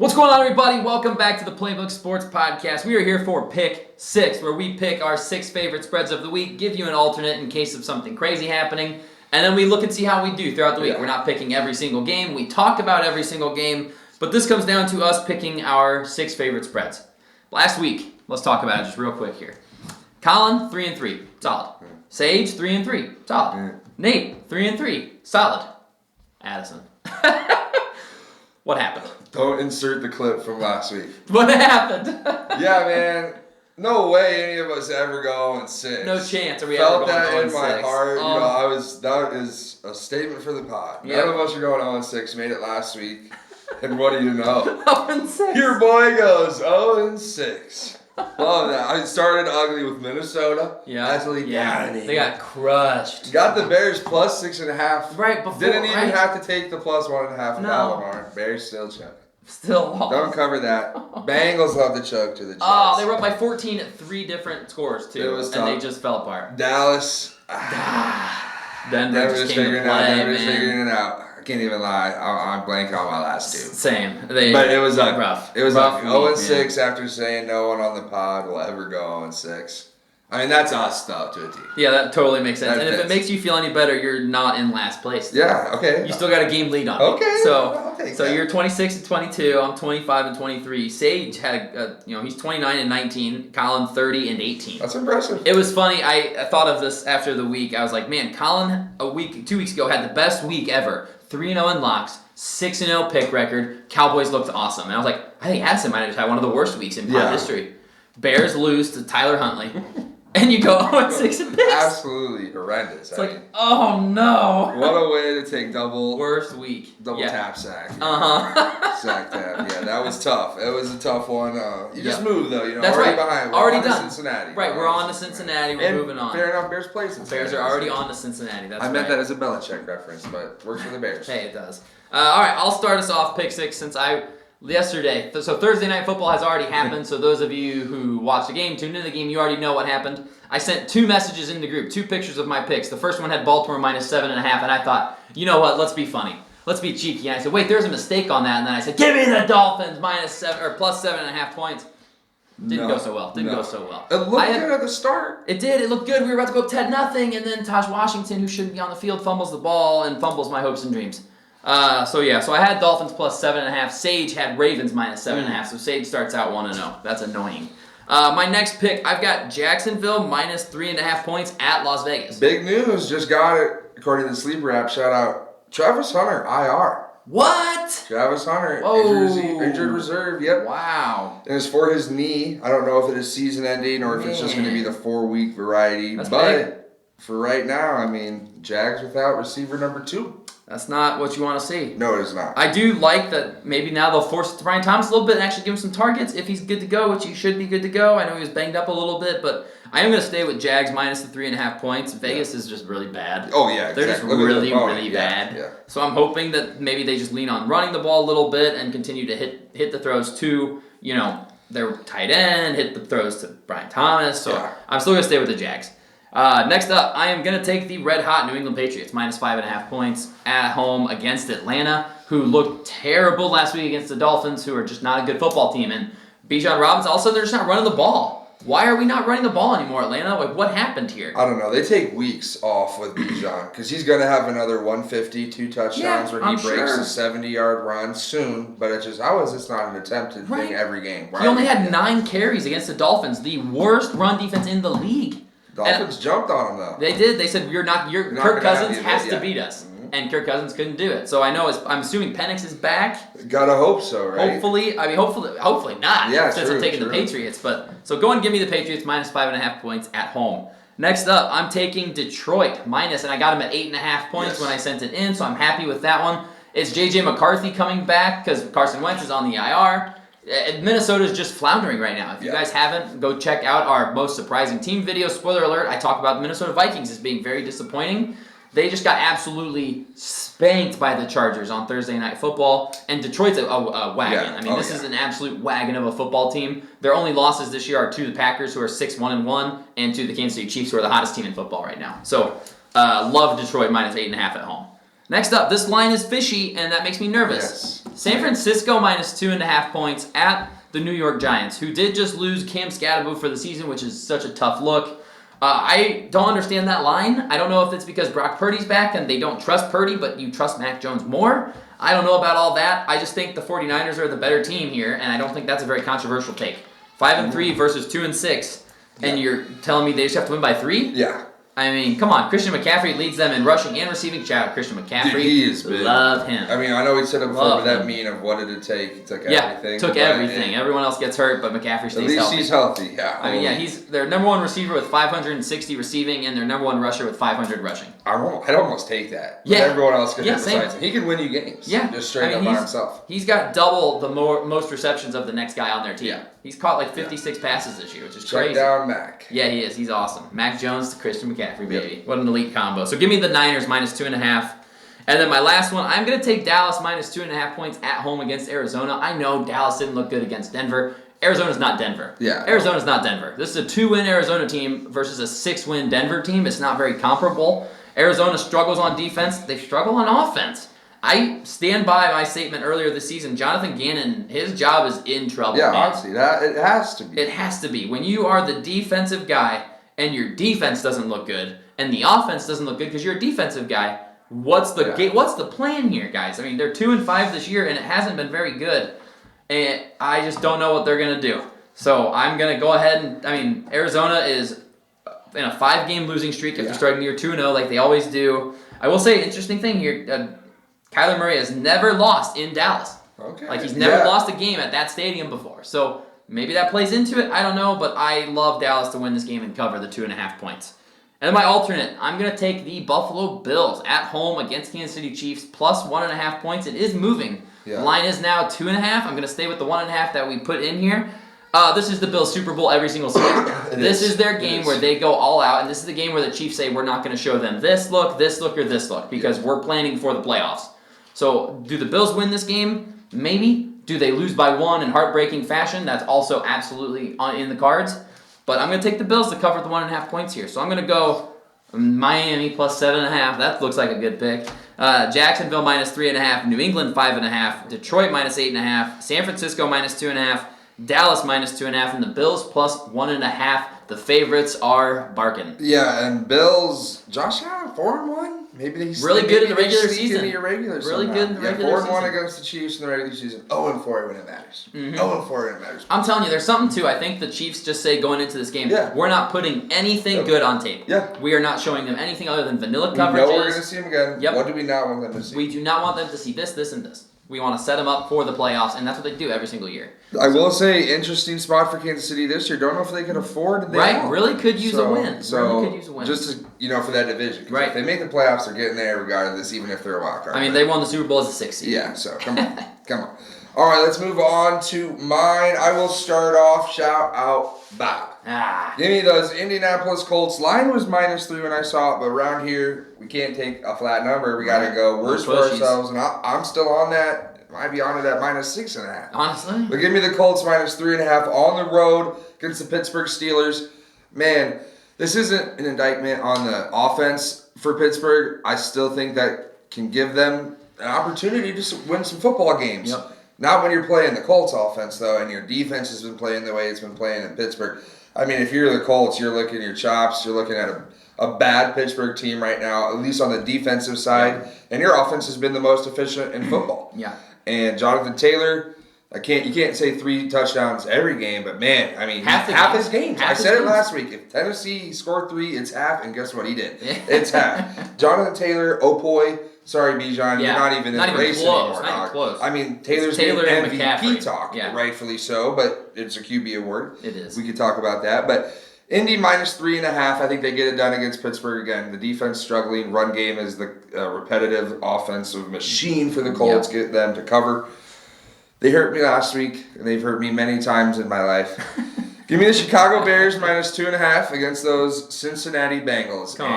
What's going on, everybody? Welcome back to the Playbook Sports Podcast. We are here for Pick 6, where we pick our 6 favorite spreads of the week, give you an alternate in case of something crazy happening, and then we look and see how we do throughout the week. We're not picking every single game. We talk about every single game, but this comes down to us picking our 6 favorite spreads. Last week, let's talk about it just real quick here. Colin, 3-3, solid. Sage, 3-3, solid. Nate, 3-3, solid. Addison. What happened? Don't insert the clip from last week. What happened? Yeah, man. No way any of us ever go 0-6. No chance. Are we Felt ever going that in my 0-6? heart. That is a statement for the pod. Yep. None of us are going 0-6. Made it last week. And what do you know? 0-6. Your boy goes 0-6. Love that. I started ugly with Minnesota. Yeah. Absolutely dominated. They got crushed. Got the Bears plus 6.5. Right before. Didn't even right? have to take the plus 1.5 of No. Alabama. Bears still choke. Still lost. Don't cover that. Bengals love to choke to the Jets. Oh, they were up by 14 at 3 different scores, too. It was and tough. they just fell apart. Dallas. Denver Denver's just came to figuring play, it out. Denver's man. figuring it out. I can't even lie. I'm blanking on my last two. Same. But it was rough. It was rough ugly. week, 0-6 after saying no one on the pod will ever go 0-6. I mean, that's us, though, to a team. Yeah, that totally makes sense. That and if it fits. makes you feel any better, you're not in last place. Yeah, okay. You still got a game lead on me. Okay, I'll take So that. you're 26-22. I'm 25-23. Sage had, he's 29-19. Colin 30-18. That's impressive. It was funny. I thought of this after the week. I was like, man, Colin 2 weeks ago had the best week ever. 3-0 in locks, 6-0 pick record. Cowboys looked awesome. And I was like, I think Addison might have just had one of the worst weeks in pod history. Bears lose to Tyler Huntley. And you go 0-6 in picks. Absolutely horrendous. It's like, oh no. What a way to take double Worst week. tap sack. Uh-huh. Sack tap. Yeah, that was tough. It was a tough one. You just moved, though. That's already right. behind. We're Already on to done. Cincinnati. Right, we're on to Cincinnati. We're And moving on. Fair enough, Bears play Cincinnati. Bears are already on to Cincinnati. That's I meant right. that as a Belichick reference, but works for the Bears. Hey, it does. All right, I'll start us off pick 6 since yesterday. So Thursday Night Football has already happened. So those of you who watched the game, tuned into the game, you already know what happened. I sent 2 messages in the group, 2 pictures of my picks. The first one had Baltimore minus 7.5, and I thought, you know what? Let's be funny. Let's be cheeky. And I said, wait, there's a mistake on that. And then I said, give me the Dolphins plus 7.5 points. Didn't go so well. Didn't go so well. It looked good at the start. It did. It looked good. We were about to go up 10-0, and then Taj Washington, who shouldn't be on the field, fumbles the ball and fumbles my hopes and dreams. So I had Dolphins plus 7.5. Sage had Ravens minus 7.5. So Sage starts out 1-0. That's annoying. My next pick, I've got Jacksonville minus 3.5 points at Las Vegas. Big news. Just got it. According to the Sleeper app, shout out Travis Hunter, IR. What? Travis Hunter, Oh. injured reserve. Yep. Wow. And it's for his knee. I don't know if it is season ending or if it's just going to be the 4-week variety. That's but big. for right now, I mean, Jags without receiver number 2. That's not what you want to see. No, it is not. I do like that maybe now they'll force it to Brian Thomas a little bit and actually give him some targets if he's good to go, which he should be good to go. I know he was banged up a little bit, but I am going to stay with Jags minus the 3.5 points. Vegas is just really bad. Oh, yeah, They're exactly. just Look at really, the opponent. really Yeah, bad. yeah. So I'm hoping that maybe they just lean on running the ball a little bit and continue to hit the throws to, their tight end, hit the throws to Brian Thomas. So I'm still going to stay with the Jags. Next up, I am going to take the red-hot New England Patriots, minus 5.5 points at home against Atlanta, who looked terrible last week against the Dolphins, who are just not a good football team. And Bijan Robinson, all of a sudden, they're just not running the ball. Why are we not running the ball anymore, Atlanta? Like, what happened here? I don't know. They take weeks off with Bijan because he's going to have another 150, 2 touchdowns where he breaks a 70-yard run soon. But it's just, how is this not an attempted thing every game? He only had 9 carries against the Dolphins, the worst run defense in the league. Dolphins jumped on him, though. They did. They said, Kirk Cousins has to beat us. Mm-hmm. And Kirk Cousins couldn't do it. So I know, I'm assuming Penix is back. Gotta hope so, right? Hopefully not. Yeah, since I'm taking the Patriots. But so go and give me the Patriots minus 5.5 points at home. Next up, I'm taking Detroit minus, and I got them at 8.5 points when I sent it in, so I'm happy with that one. It's J.J. McCarthy coming back because Carson Wentz is on the IR. Minnesota's just floundering right now. If you guys haven't, go check out our most surprising team video. Spoiler alert, I talk about the Minnesota Vikings as being very disappointing. They just got absolutely spanked by the Chargers on Thursday Night Football, and Detroit's a wagon. Yeah. I mean, this is an absolute wagon of a football team. Their only losses this year are to the Packers, who are 6-1-1, and to the Kansas City Chiefs, who are the hottest team in football right now. So, love Detroit minus 8.5 at home. Next up, this line is fishy, and that makes me nervous. Yes. San Francisco minus 2.5 points at the New York Giants, who did just lose Cam Scatterbo for the season, which is such a tough look. I don't understand that line. I don't know if it's because Brock Purdy's back and they don't trust Purdy, but you trust Mac Jones more. I don't know about all that. I just think the 49ers are the better team here, and I don't think that's a very controversial take. 5-3 versus 2-6, and you're telling me they just have to win by 3? Yeah. I mean, come on. Christian McCaffrey leads them in rushing and receiving. Shout out Christian McCaffrey. Dude, he is big. Love him. I mean, I know we said it before, Love but that him. mean of what did it take? He took Yeah, everything. took everything. Everyone else gets hurt, but McCaffrey stays At least healthy. he's healthy, yeah. I mean, yeah, he's their number one receiver with 560 receiving and their number one rusher with 500 rushing. I'd almost take that. Yeah. But everyone else could Yeah, hit same. besides him. He can win you games. Yeah. Just straight up by himself. He's got double the most receptions of the next guy on their team. Yeah. He's caught like 56 passes this year, which is Check crazy. down Mac. Yeah, he is. He's awesome. Mac Jones to Christian McCaffrey, baby. What an elite combo. So give me the Niners minus 2.5. And then my last one, I'm going to take Dallas minus 2.5 points at home against Arizona. I know Dallas didn't look good against Denver. Arizona's not Denver. Yeah. Arizona's not Denver. This is a 2-win Arizona team versus a 6-win Denver team. It's not very comparable. Arizona struggles on defense. They struggle on offense. I stand by my statement earlier this season. Jonathan Gannon, his job is in trouble. Yeah, man. honestly, that it has to be. It has to be. When you are the defensive guy and your defense doesn't look good and the offense doesn't look good because you're a defensive guy, what's the plan here, guys? I mean, they're 2-5 this year and it hasn't been very good. And I just don't know what they're going to do. So I'm going to go ahead and, Arizona is in a 5-game losing streak after starting the year 2-0 like they always do. I will say, interesting thing here, Kyler Murray has never lost in Dallas. Okay. Like, he's never lost a game at that stadium before. So maybe that plays into it. I don't know, but I love Dallas to win this game and cover the 2.5 points. And then my alternate, I'm going to take the Buffalo Bills at home against Kansas City Chiefs plus 1.5 points. It is moving. Yeah. The line is now 2.5. I'm going to stay with the 1.5 that we put in here. This is the Bills' Super Bowl every single season. This is their game where they go all out, and this is the game where the Chiefs say, we're not going to show them this look, or this look, because we're planning for the playoffs. So, do the Bills win this game? Maybe. Do they lose by 1 in heartbreaking fashion? That's also absolutely in the cards. But I'm going to take the Bills to cover the 1.5 points here. So I'm going to go Miami plus 7.5. That looks like a good pick. Jacksonville minus 3.5. New England 5.5. Detroit minus 8.5. San Francisco minus 2.5. Dallas minus 2.5. And the Bills plus 1.5. The favorites are barking. Yeah, and Bills, Josh Allen, 4-1. Maybe he's really good in the regular season. season. Really good in the regular season. 4-1 against the Chiefs in the regular season. 0-4 when it matters. 0-4 when it matters. I'm telling you, there's something to. I think the Chiefs just say going into this game, we're not putting anything good on tape. Yeah. We are not showing them anything other than vanilla coverages. We know we're going to see them again. Yep. What do we not want them to see? We do not want them to see this, and this. We want to set them up for the playoffs, and that's what they do every single year. I will say, interesting spot for Kansas City this year. Don't know if they can afford it. Really could use a win. So, really could use a win. Just to, for that division. Right. If they make the playoffs, they're getting there regardless, even if they're a wild card. I mean, they won the Super Bowl as a 6th seed. Yeah, so come on. Come on. All right, let's move on to mine. I will start off. Shout out Bob. Give me those Indianapolis Colts. Line was -3 when I saw it, but around here, we can't take a flat number. We got to go worse for ourselves, and I'm still on that. Might be on it at -6.5. Honestly? But give me the Colts -3.5 on the road against the Pittsburgh Steelers. Man, this isn't an indictment on the offense for Pittsburgh. I still think that can give them an opportunity to win some football games. Yep. Not when you're playing the Colts offense, though, and your defense has been playing the way it's been playing in Pittsburgh. I mean, if you're the Colts, you're looking at your chops. You're looking at a bad Pittsburgh team right now, at least on the defensive side. And your offense has been the most efficient in football. Yeah. And Jonathan Taylor, you can't say 3 touchdowns every game, but man, I mean, half his games. I said it last week. If Tennessee scored 3, it's half, and guess what he did? It's half. Jonathan Taylor, Opoy, sorry, Bijan, you're not even in the race anymore. Not even close. I mean, Taylor's Taylor and MVP McCaffrey. talk, rightfully so, but it's a QB award. It is. We could talk about that, but Indy -3.5. I think they get it done against Pittsburgh again. The defense struggling. Run game is the repetitive offensive machine for the Colts. Get them to cover. They hurt me last week, and they've hurt me many times in my life. Give me the Chicago Bears -2.5 against those Cincinnati Bengals. Come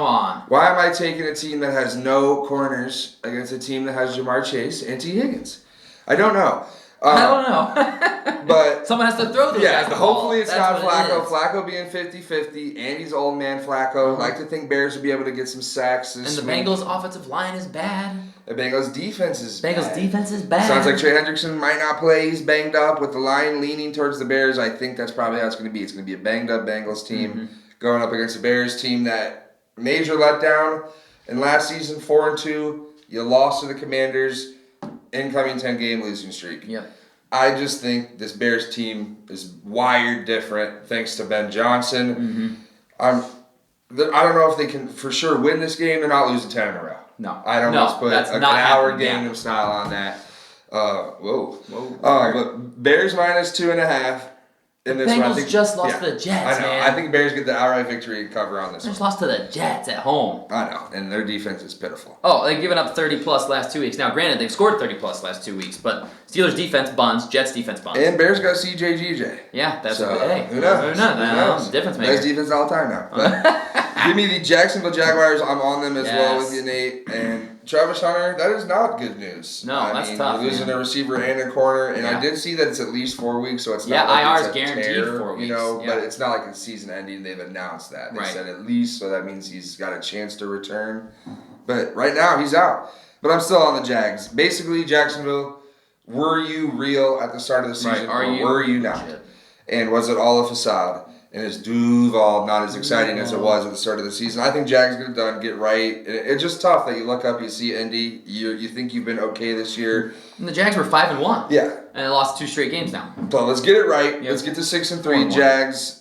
on. Why am I taking a team that has no corners against a team that has Jamar Chase and T. Higgins? I don't know. I don't know. But someone has to throw those guys the ball. hopefully it's That's not what it Flacco. is. Flacco being 50-50. Andy's old man Flacco. Like to think Bears would be able to get some sacks And this the week. Bengals' offensive line is bad. The Bengals defense is bad. Defense is bad. Sounds like Trey Hendrickson might not play. He's banged up with the line leaning towards the Bears. I think that's probably how it's going to be. It's going to be a banged up Bengals team going up against the Bears team that major letdown in last season, 4-2. You lost to the Commanders. Incoming 10-game losing streak. Yep. I just think this Bears team is wired different thanks to Ben Johnson. I don't know if they can for sure win this game. They're not losing 10 in a row. No. I'd almost put that's an not hour happening. game of style on that. Whoa. Whoa. But Bears minus 2.5 in this one. I Bengals think, just lost to the Jets, I know. man. I think Bears get the outright victory and cover on this They one. just lost to the Jets at home. I know. And their defense is pitiful. Oh, they've given up 30-plus last 2 weeks. Now, granted, they've scored 30-plus last 2 weeks, but Steelers' defense buns, Jets' defense buns. And Bears got CJ GJ. Yeah, that's So, hey. who knows? Who knows? Difference maker. Best defense all the time now. But give me the Jacksonville Jaguars. I'm on them as well with you, Nate. And Travis Hunter, that is not good news. No, that's tough, You're losing man. a receiver and a corner, and Yeah. I did see that it's at least 4 weeks, so it's Yeah, not like IR it's is a guaranteed tear, 4 weeks, you know, yeah. but it's not like it's season ending. They've announced that. They Right. said at least, so that means he's got a chance to return. But right now, he's out. But I'm still on the Jags. Basically, Jacksonville, were you real at the start of the season, Right, or were you not? Legit. And was it all a facade? And is Duval not as exciting as it was at the start of the season? I think Jags get it done, get right. And it's just tough that you look up, you see Indy, you think you've been okay this year. And the Jags were 5-1. Yeah. And they lost 2 straight games now. So let's get it right. Yep. Let's get to 6-3. 4-1. Jags,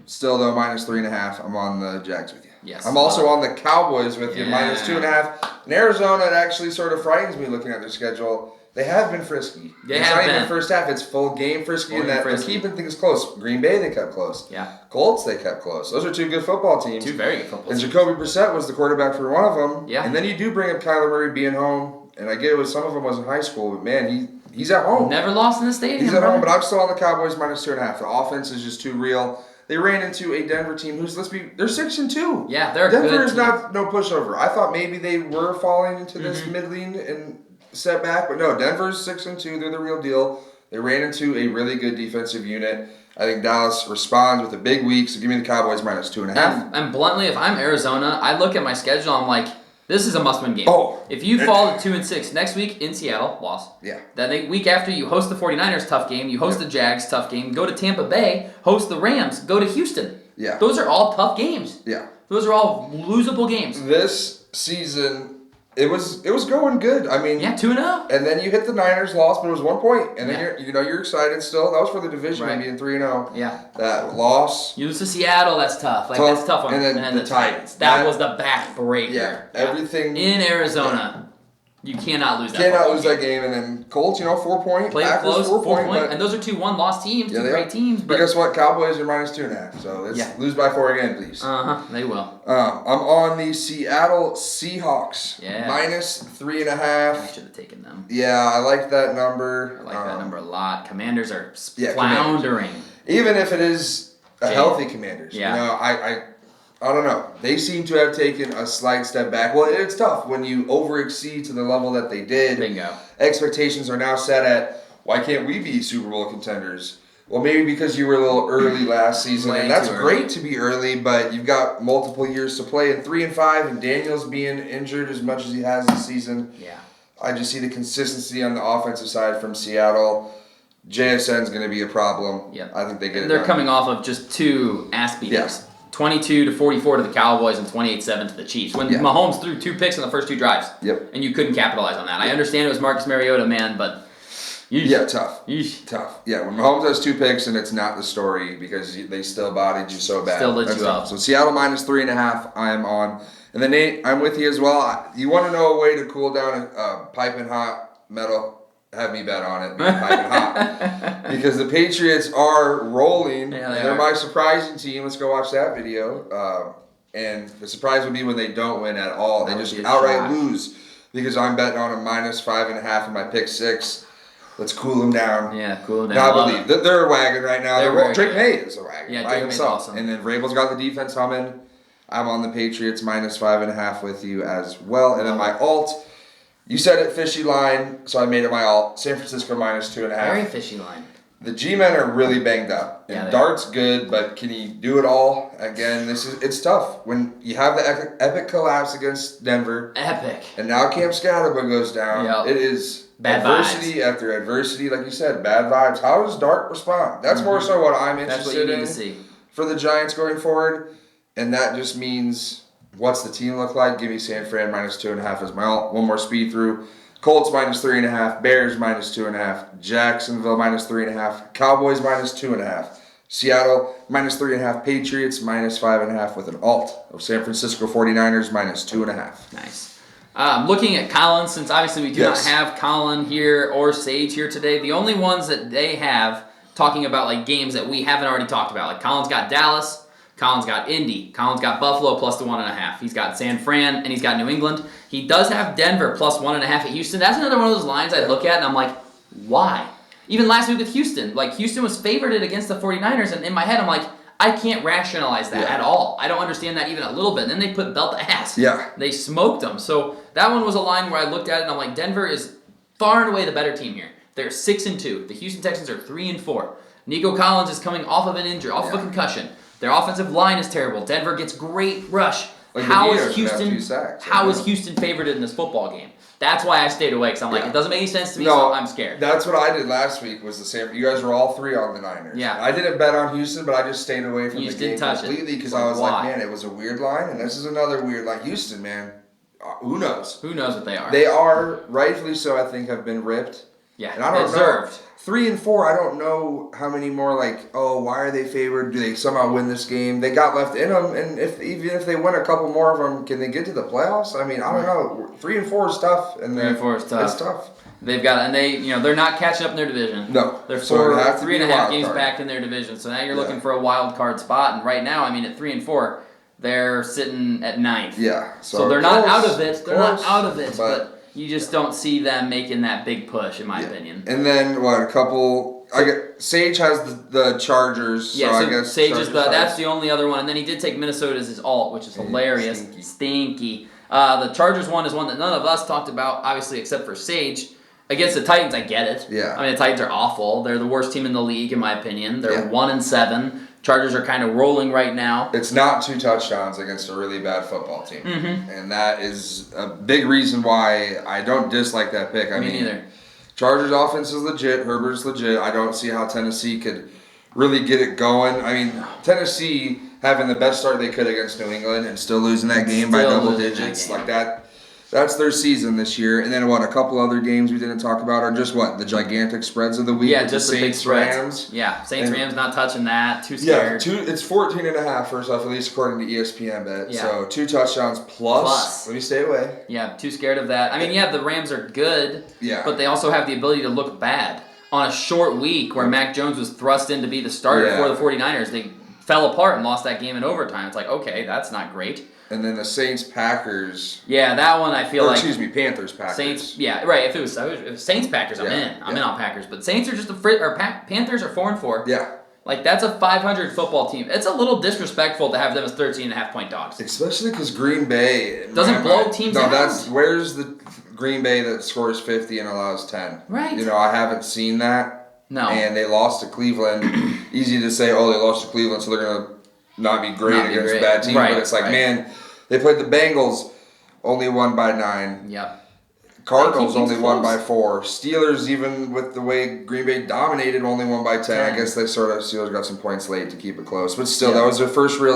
still though, minus 3.5. I'm on the Jags with you. Yes. I'm also on the Cowboys with you, Yeah. minus 2.5. In Arizona, it actually sort of frightens me looking at their schedule. They have been frisky. They it's have not been. even first half. It's full game frisky, Full and game that they're frisky. keeping things close. Green Bay, they kept close. Yeah. Colts, they kept close. Those are 2 good football teams. 2 very good football And teams. Jacoby Brissett was the quarterback for one of them. Yeah. And then you do bring up Kyler Murray being home. And I get it was some of them was in high school, but man, he's at home. Never lost in the stadium. He's at home, brother. but I'm still on the Cowboys minus 2.5. The offense is just too real. They ran into a Denver team who's they're 6-2. Yeah, they're a Denver good is team. not no pushover. I thought maybe they were falling into this Mm-hmm. middling and setback, but no, Denver's 6-2. They're the real deal. They ran into a really good defensive unit. I think Dallas responds with a big week, so give me the Cowboys minus 2.5. And bluntly, if I'm Arizona, I look at my schedule, I'm like, this is a must-win game. Oh. If you fall to 2-6 next week in Seattle, loss. Yeah. Then the week after, you host the 49ers, tough game. You host the Jags, tough game. Go to Tampa Bay, host the Rams, go to Houston. Yeah. Those are all tough games. Yeah. Those are all losable games. This season, it was going good. I mean, Yeah, 2-0. and then you hit the Niners loss, but it was 1 point, and then Yeah. you're excited still. That was for the division, Right. being 3-0. Yeah. That loss. You lose to Seattle, that's tough. Like, Tough. that's tough. And then the Titans. That That- was the backbreaker. Yeah, everything. In Arizona, you cannot lose that. Cannot football lose game. that game, and then Colts, 4 point. Played Packers, close, 4 4 point, but and those are 2 one-loss teams, yeah, two they great are. teams. But But guess what? Cowboys are minus 2.5. So let's lose by 4 again, please. they will. I'm on the Seattle Seahawks. Yeah. Minus I 3.5. should have taken them. Yeah, I like that number. I like that number a lot. Commanders are yeah, floundering. Even if it is a Yeah. healthy Commanders. Yeah. I don't know. They seem to have taken a slight step back. Well, it's tough when you overexceed to the level that they did. Bingo. Expectations are now set at, why can't we be Super Bowl contenders? Well, maybe because you were a little early last season, Way and that's too early. great to be early, but you've got multiple years to play. And 3-5, and Daniels being injured as much as he has this season. Yeah. I just see the consistency on the offensive side from Seattle. JSN's going to be a problem. Yep. I think they get it They're done. coming off of just 2 ass beatings. 22-44 to the Cowboys and 28-7 to the Chiefs. When Yeah. Mahomes threw 2 picks in the first 2 drives. Yep. And you couldn't capitalize on that. I understand it was Marcus Mariota, man, but Yeah, tough. Yeesh. Tough. Yeah, when Mahomes has 2 picks and it's not the story because they still bodied you so bad. Still lit That's you tough. up. So Seattle minus 3.5, I am on. And then Nate, I'm with you as well. You want to know a way to cool down a piping hot metal? Have me bet on it. Being piping hot. Because the Patriots are rolling. Yeah, they They're are. my surprising team. Let's go watch that video. And the surprise would be when they don't win at all. They That would just be a outright shock. lose. Because I'm betting on a minus 5.5 in my pick 6. Let's cool them down. Yeah, cool. Now I believe they're a wagon right now. They're very Drake good. May is a wagon Yeah, by Drake May's himself. awesome. And then Vrabel's got the defense humming. I'm on the Patriots minus 5.5 with you as well. And then my alt, you said it fishy line, so I made it my alt. San Francisco minus 2.5. Very fishy line. The G-men are really banged up. Yeah, And they Dart's good, but can he do it all? Again, it's tough. When you have the epic collapse against Denver, Epic. and now Cam Scatterba goes down, Yep. it is Bad adversity after adversity, like you said, bad vibes. How does Dart respond? That's more so what I'm That's what you interested need in to see. for the Giants going forward. And that just means, what's the team look like? Give me San Fran -2.5 as my one more speed through. Colts -3.5, Bears -2.5, Jacksonville -3.5, Cowboys -2.5, Seattle -3.5, Patriots -5.5 with an alt of San Francisco 49ers -2.5. Nice. Looking at Colin, since obviously we do Yes. not have Colin here or Sage here today, the only ones that they have talking about like games that we haven't already talked about, like Colin's got Dallas, Colin's got Indy, Colin's got Buffalo plus the 1.5. He's got San Fran and he's got New England. He does have Denver plus 1.5 at Houston. That's another one of those lines I look at and I'm like, why? Even last week with Houston, like Houston was favored against the 49ers, and in my head I'm like, I can't rationalize that at all. I don't understand that even a little bit. And then they put belt to ass. Yeah. They smoked them. So that one was a line where I looked at it and I'm like, Denver is far and away the better team here. They're 6-2. The Houston Texans are 3-4. Nico Collins is coming off of an injury, off of a concussion. Their offensive line is terrible. Denver gets great rush. Like How the is Houston? 2 sacks, How is Houston favored in this football game? That's why I stayed away because I'm like, Yeah. it doesn't make any sense to me. No, so I'm scared. That's what I did last week. Was the same. You guys were all 3 on the Niners. Yeah. I didn't bet on Houston, but I just stayed away from You the just game didn't touch it. completely because Like, I was why? like, man, it was a weird line, and this is another weird line. Houston, man, who knows? Who knows what they are? They are rightfully so. I think have been ripped. yeah, And I don't deserved. know. 3 and 4. I don't know how many more. Like, oh, why are they favored? Do they somehow win this game? They got left in them, and even if they win a couple more of them, can they get to the playoffs? I mean, I don't know. 3 and 4 is tough, and 3 and 4 is tough. It's tough. They've got, and they're not catching up in their division. No. They're So it'd have to three be and a a half wild games card. back in their division. So now you're Yeah. looking for a wild card spot. And right now, I mean, at 3 and 4, they're sitting at 9th. Yeah. So they're not close, out of it. They're not close, out of it. But you just don't see them making that big push, in my opinion. And then what? A couple. I get Sage has the Chargers. Yeah, so so I guess Sage is Chargers that's has- the only other one. And then he did take Minnesota as his alt, which is hilarious. Stinky. Stinky. The Chargers one is one that none of us talked about, obviously, except for Sage. Against the Titans, I get it. Yeah. I mean, the Titans are awful. They're the worst team in the league, in my opinion. They're Yeah. 1-7. Chargers are kind of rolling right now. It's not 2 touchdowns against a really bad football team, and that is a big reason why I don't dislike that pick. I Me mean, neither. Chargers offense is legit. Herbert's legit. I don't see how Tennessee could really get it going. I mean, Tennessee having the best start they could against New England and still losing that game by Still double losing that digits game. like that. That's their season this year. And then a couple other games we didn't talk about are just the gigantic spreads of the week. Yeah, with just the the big Saints, spreads. Rams. Yeah, Saints, And- Rams not touching that. Too Yeah, scared. it's 14.5 first off, at least according to ESPN bet. Yeah. So 2 touchdowns plus. Plus. Let me stay away. Yeah, too scared of that. I mean, yeah, the Rams are good, Yeah. but they also have the ability to look bad. On a short week where Mac Jones was thrust in to be the starter Yeah. for the 49ers, they fell apart and lost that game in overtime. It's like, okay, that's not great. And then the Saints Packers. Yeah, that one I feel Or like excuse me, Panthers Packers. Saints. Yeah, right. If it was Saints Packers, I'm Yeah, in. I'm yeah. in on Packers, but Saints are just Panthers are 4-4. Yeah. Like that's a 500 football team. It's a little disrespectful to have them as 13.5-point dogs. Especially because Green Bay in Doesn't my blow mind- teams No, out. that's where's the Green Bay that scores 50 and allows 10. Right. You know, I haven't seen that. No. And they lost to Cleveland. Easy to say, oh, they lost to Cleveland, so they're gonna not be great Not be against great. a bad team. Right, But it's like, right. man, they played the Bengals, only won by 9. Yep. Cardinals They keep only things won by close. 4. Steelers, even with the way Green Bay dominated, only won by 10. 10. I guess Steelers got some points late to keep it close. But still, Yeah. that was their first real,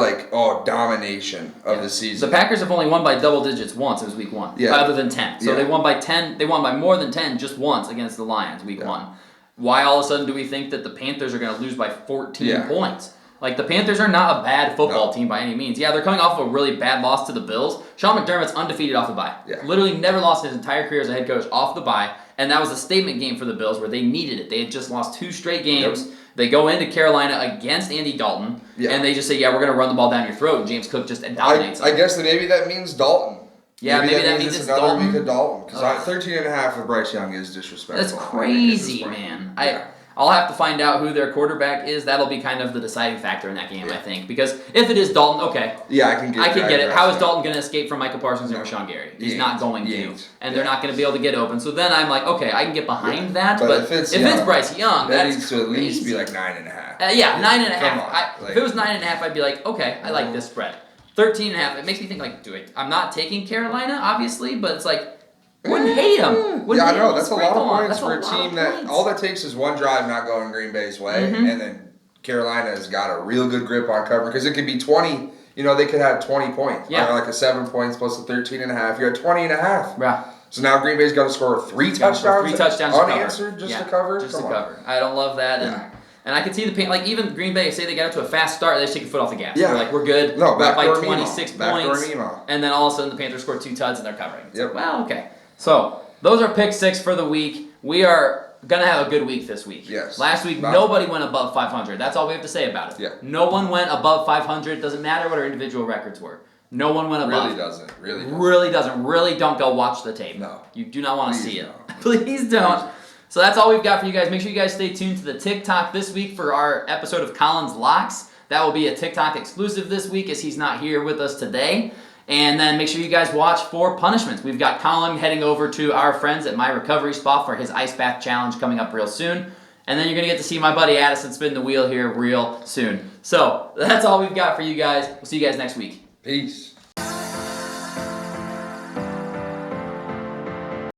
domination of the The season. Packers have only won by double digits once. It was week 1. Yeah. Other than 10. So Yeah. they won by 10. They won by more than 10 just once against the Lions week Yeah. 1. Why all of a sudden do we think that the Panthers are going to lose by 14 Yeah. points? Like the Panthers are not a bad football No. team by any means. Yeah, they're coming off of a really bad loss to the Bills. Sean McDermott's undefeated off the bye. Yeah. Literally never lost in his entire career as a head coach off the bye. And that was a statement game for the Bills where they needed it. They had just lost 2 straight games. They go into Carolina against Andy Dalton, Yeah. and they just say, yeah, we're going to run the ball down your throat. And James Cook just dominates I them. guess that maybe that means Dalton. Yeah, maybe that means it's it's another Dalton. week of Dalton. Because Ugh. 13.5 for Bryce Young is disrespectful. That's crazy, man. I'll have to find out who their quarterback is. That'll be kind of the deciding factor in that game, Yeah. I think. Because if it is Dalton, okay. Yeah, I can get it. How is Dalton going to escape from Micah Parsons and Rashawn Gary? He's not going to. And they're not going to be able to get open. So then I'm like, okay, I can get behind that. But if it's Bryce Young, that that's needs to at least crazy. be like 9.5. 9.5. Come on. If it was 9.5, I'd be like, okay, I like this spread. 13.5, it makes me think like, I'm not taking Carolina, obviously, but it's like, wouldn't hate them. I know. That's a lot of points That's for a team that all that takes is one drive not going Green Bay's way, and then Carolina has got a real good grip on cover because it could be 20. You know, they could have 20 points. Yeah. Or like a 7 points plus a 13.5. You're at 20.5. Yeah. So now Green Bay's got to score 3 touchdowns. 3 touchdowns unanswered just to cover. Just to cover. I don't love that. And I can see the pain. Like, even Green Bay, say they got up to a fast start, they just take a foot off the gas. Yeah. They're like, we're good. No, we're up by backdoor 26 Backdoor points. Nemo. And then all of a sudden the Panthers score 2 tuds and they're covering. It's Yep. like, well, okay. So, those are pick 6 for the week. We are going to have a good week this week. Yes. Last week, nobody went above 500. That's all we have to say about it. Yeah. No one went above 500. Doesn't matter what our individual records were. No one went above. Really doesn't. Really don't go watch the tape. No. You do not want to see it. don't. Please don't. So that's all we've got for you guys. Make sure you guys stay tuned to the TikTok this week for our episode of Colin's Locks. That will be a TikTok exclusive this week as he's not here with us today. And then make sure you guys watch for punishments. We've got Colin heading over to our friends at My Recovery Spa for his ice bath challenge coming up real soon. And then you're going to get to see my buddy Addison spin the wheel here real soon. So that's all we've got for you guys. We'll see you guys next week. Peace.